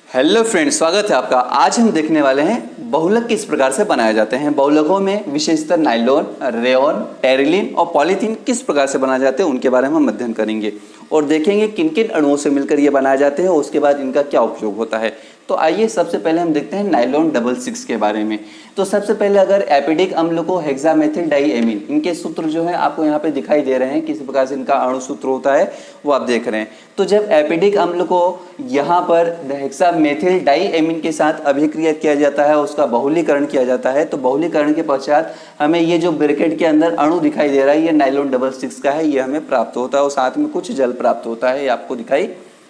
Hello friends, स्वागत है आपका। आज हम देखने वाले हैं बहुलक किस प्रकार से बनाए जाते हैं। बहुलकों में विशेषतर नाइलॉन, रेयॉन, टेरिलीन और पॉलीथीन किस प्रकार से बनाए जाते हैं उनके बारे में हम अध्ययन करेंगे और देखेंगे किन किन अणुओं से मिलकर ये बनाए जाते हैं और उसके बाद इनका क्या उपयोग होता है। तो आइए सबसे पहले हम देखते हैं नाइलॉन डबल सिक्स के बारे में। तो सबसे पहले अगर एपिडिक अम्ल को हेक्सामेथिल डाइएमीन, इनके सूत्र जो है आपको यहाँ पे दिखाई दे रहे हैं, किस प्रकार से इनका अणु सूत्र होता है वो आप देख रहे हैं। तो जब एपिडिक अम्ल को यहाँ पर हेक्सामेथिल डाइएमीन के साथ अभिक्रिया किया जाता है, उसका बहुलीकरण किया जाता है, तो बहुलीकरण के पश्चात हमें ये जो ब्रैकेट के अंदर अणु दिखाई दे रहा है ये नाइलॉन डबल सिक्स का है, ये हमें प्राप्त होता है और साथ में कुछ जल प्राप्त होता है, ये आपको दिखाई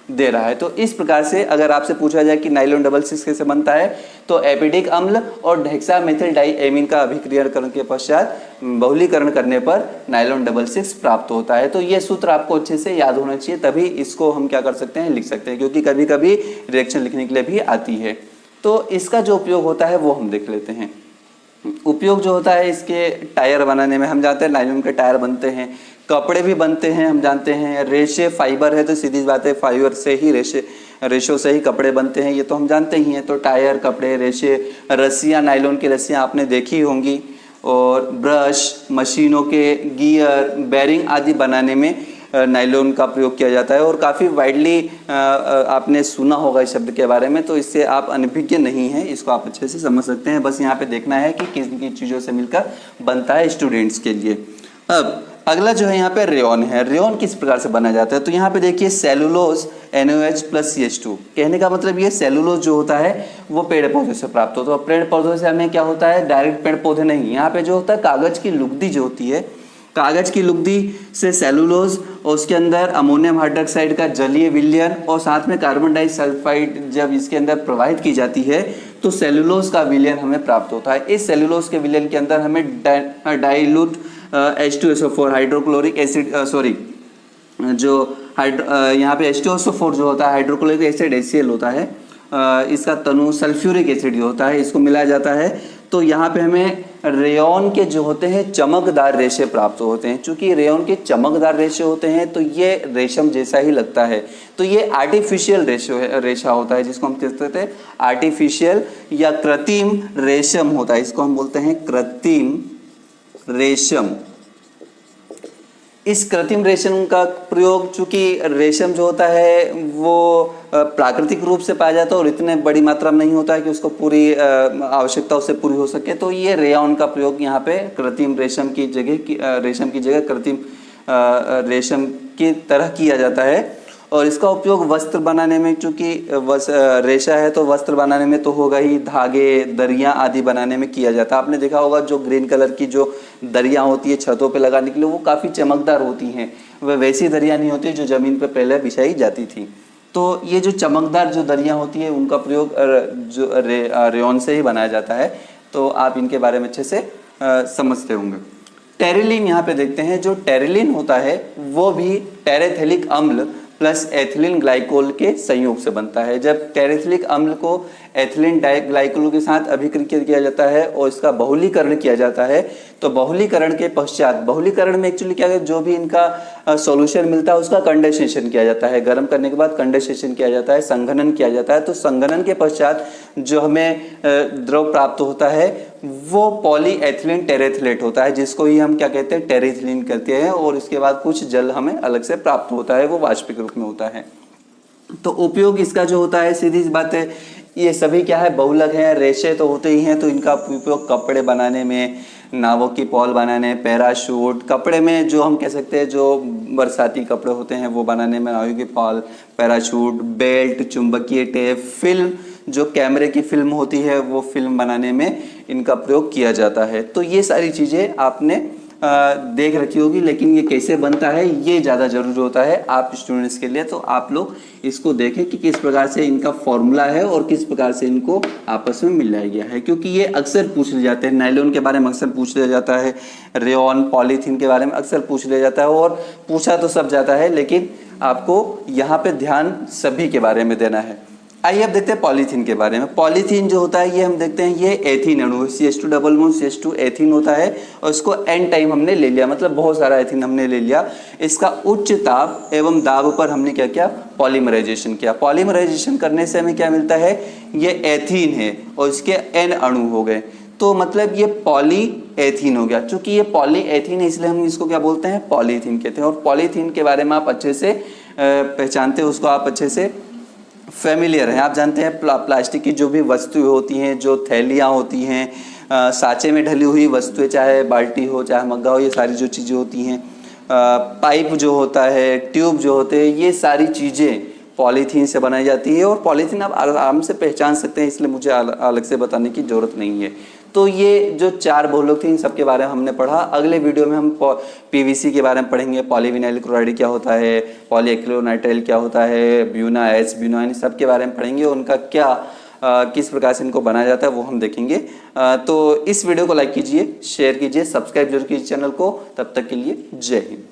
दे रहा है। तो इस प्रकार से अगर आपसे पूछा जाए कि नाइलॉन डबल सिक्स कैसे बनता है, तो एपिडिक अम्ल और हेक्सामेथिल डाइएमीन का अभिक्रिया करने के पश्चात बहुलीकरण करने पर नाइलॉन डबल सिक्स प्राप्त होता है। तो ये सूत्र आपको अच्छे से याद होना चाहिए, तभी इसको हम क्या कर सकते हैं, लिख सकते हैं, क्योंकि कभी कभी रिएक्शन लिखने के लिए भी आती है। तो इसका जो उपयोग होता है वो हम देख लेते हैं। उपयोग जो होता है इसके टायर बनाने में, हम जानते हैं नायलॉन के टायर बनते हैं, कपड़े भी बनते हैं, हम जानते हैं रेशे फाइबर है तो सीधी बात है फाइबर से ही रेशों से ही कपड़े बनते हैं, ये तो हम जानते ही हैं। तो टायर, कपड़े, रेशे, रस्सियाँ, नायलॉन की रस्सियाँ आपने देखी होंगी, और ब्रश, मशीनों के गियर, बेरिंग आदि बनाने में नायलॉन का प्रयोग किया जाता है और काफ़ी वाइडली आपने सुना होगा इस शब्द के बारे में, तो इससे आप अनभिज्ञ नहीं हैं, इसको आप अच्छे से समझ सकते हैं। बस यहाँ पे देखना है कि किन किन चीज़ों से मिलकर बनता है स्टूडेंट्स के लिए। अब अगला जो है यहाँ पे रेयॉन है। रेयॉन किस प्रकार से बना जाता है, तो यहाँ पे देखिए सेलुलोज NaOH प्लस CH2, कहने का मतलब ये सेलुलोज जो होता है वो पेड़ पौधे से प्राप्त होता है। पेड़ पौधों से हमें क्या होता है, डायरेक्ट पेड़ पौधे नहीं, यहाँ पे जो होता है कागज की लुगदी जो होती है, कागज की लुगदी से सेलुलोज और उसके अंदर अमोनियम हाइड्रोक्साइड का जलीय विलयन और साथ में कार्बन डाइसल्फाइड जब इसके अंदर प्रवाहित की जाती है तो सेलुलोज का विलयन हमें प्राप्त होता है। इस सेलुलोज के विलयन के अंदर हमें डाइल्यूट H2SO4 हाइड्रोक्लोरिक एसिड जो यहाँ पे H2SO4 जो होता है हाइड्रोक्लोरिक एसिड HCl होता है, इसका तनु सल्फ्यूरिक एसिड होता है, इसको मिलाया जाता है। तो यहाँ पे हमें रेयॉन के जो होते हैं चमकदार रेशे प्राप्त होते हैं। चूंकि रेयॉन के चमकदार रेशे होते हैं तो ये रेशम जैसा ही लगता है, तो ये आर्टिफिशियल रेशा होता है, जिसको हम कहते हैं आर्टिफिशियल या कृत्रिम रेशम होता है, इसको हम बोलते हैं कृत्रिम रेशम। इस कृत्रिम रेशम का प्रयोग, चूंकि रेशम जो होता है वो प्राकृतिक रूप से पाया जाता है और इतने बड़ी मात्रा में नहीं होता है कि उसको पूरी आवश्यकता उससे पूरी हो सके, तो ये रेयॉन का प्रयोग यहाँ पे कृत्रिम रेशम की जगह कृत्रिम रेशम की तरह किया जाता है। और इसका उपयोग वस्त्र बनाने में, चूंकि रेशा है तो वस्त्र बनाने में तो होगा ही, धागे, दरियां आदि बनाने में किया जाता है। आपने देखा होगा जो ग्रीन कलर की जो दरियां होती है छतों पे लगाने के लिए, वो काफ़ी चमकदार होती हैं, वह वैसी दरियां नहीं होती जो ज़मीन पे पहले बिछाई जाती थी। तो ये जो चमकदार जो दरियां होती है उनका प्रयोग जो रेयॉन से ही बनाया जाता है, तो आप इनके बारे में अच्छे से समझते होंगे। टेरिलीन यहाँ पे देखते हैं। जो टेरिलीन होता है वो भी टेरेथिलिक अम्ल प्लस एथिलीन ग्लाइकोल के संयोग से बनता है। जब टेरेथिलिक अम्ल को एथिलीन ग्लाइकोल के साथ अभिक्रिया किया जाता है और इसका बहुलीकरण किया जाता है, तो बहुलीकरण के पश्चात, बहुलीकरण में एक्चुअली क्या है, जो भी इनका सॉल्यूशन मिलता है उसका कंडेंसेशन किया जाता है, गर्म करने के बाद कंडेंसेशन किया जाता है, संघनन किया जाता है। तो संघनन के पश्चात जो हमें द्रव प्राप्त होता है वो पॉलीएथिलीन टेरेथिलेट होता है, जिसको ही हम क्या कहते हैं, टेरेथिलीन कहते हैं। और इसके बाद कुछ जल हमें अलग से प्राप्त होता है, वो वाष्पिक रूप में होता है। तो उपयोग इसका जो होता है, सीधी सी बात है, ये सभी क्या है, बहुलक हैं, रेशे तो होते ही हैं, तो इनका उपयोग कपड़े बनाने में, नावों की पॉल बनाने, पैराशूट, कपड़े में जो हम कह सकते हैं जो बरसाती कपड़े होते हैं वो बनाने में, नावों की पॉल, पैराशूट, बेल्ट, चुंबकीय टेप, फिल्म, जो कैमरे की फिल्म होती है वो फिल्म बनाने में इनका प्रयोग किया जाता है। तो ये सारी चीज़ें आपने देख रखी होगी, लेकिन ये कैसे बनता है ये ज़्यादा जरूरी होता है आप स्टूडेंट्स के लिए। तो आप लोग इसको देखें कि किस प्रकार से इनका फॉर्मूला है और किस प्रकार से इनको आपस में मिलाया गया है, क्योंकि ये अक्सर पूछ लिया जाते हैं। नायलॉन के बारे में अक्सर पूछ लिया जाता है, रेयॉन, पॉलीथीन के बारे में अक्सर पूछ लिया जाता है, और पूछा तो सब जाता है, लेकिन आपको यहाँ पे ध्यान सभी के बारे में देना है। आइए अब देखते हैं पॉलीथीन के बारे में। पॉलीथीन जो होता है ये हम देखते हैं ये एथीन अणु है, CH2 double bond CH2 ethene होता है और इसको N टाइम हमने ले लिया, मतलब बहुत सारा एथीन हमने ले लिया। इसका उच्च ताप एवं दाब पर हमने क्या किया, पॉलीमराइजेशन किया। पॉलीमराइजेशन करने से हमें क्या मिलता है, ये एथीन है और इसके N अणु हो गए, तो मतलब ये पॉली एथीन हो गया। चूंकि ये पॉली एथीन है इसलिए हम इसको क्या बोलते हैं, पॉलीथीन कहते हैं। और पॉलीथीन के बारे में आप अच्छे से पहचानते हैं, उसको आप अच्छे से फेमिलियर हैं, आप जानते हैं प्लास्टिक की जो भी वस्तुएं होती हैं, जो थैलियाँ होती हैं, साँचे में ढली हुई वस्तुएं, चाहे बाल्टी हो चाहे मग्गा हो, ये सारी जो चीज़ें होती हैं, पाइप जो होता है, ट्यूब जो होते हैं, ये सारी चीज़ें पॉलीथीन से बनाई जाती है। और पॉलीथीन आप आराम से पहचान सकते हैं, इसलिए मुझे अलग से बताने की ज़रूरत नहीं है। तो ये जो 4 बहुलक थे इन सब के बारे में हमने पढ़ा। अगले वीडियो में हम PVC के बारे में पढ़ेंगे, पॉलीविनाइल क्लोराइड क्या होता है, पॉलीएक्रिलोनाइट्राइल क्या होता है, ब्यूना एच ब्यूना, इन सब के बारे में पढ़ेंगे। उनका क्या किस प्रकार से इनको बनाया जाता है वो हम देखेंगे। तो इस वीडियो को लाइक कीजिए, शेयर कीजिए, सब्सक्राइब जरूर कीजिए चैनल को। तब तक के लिए जय हिंद।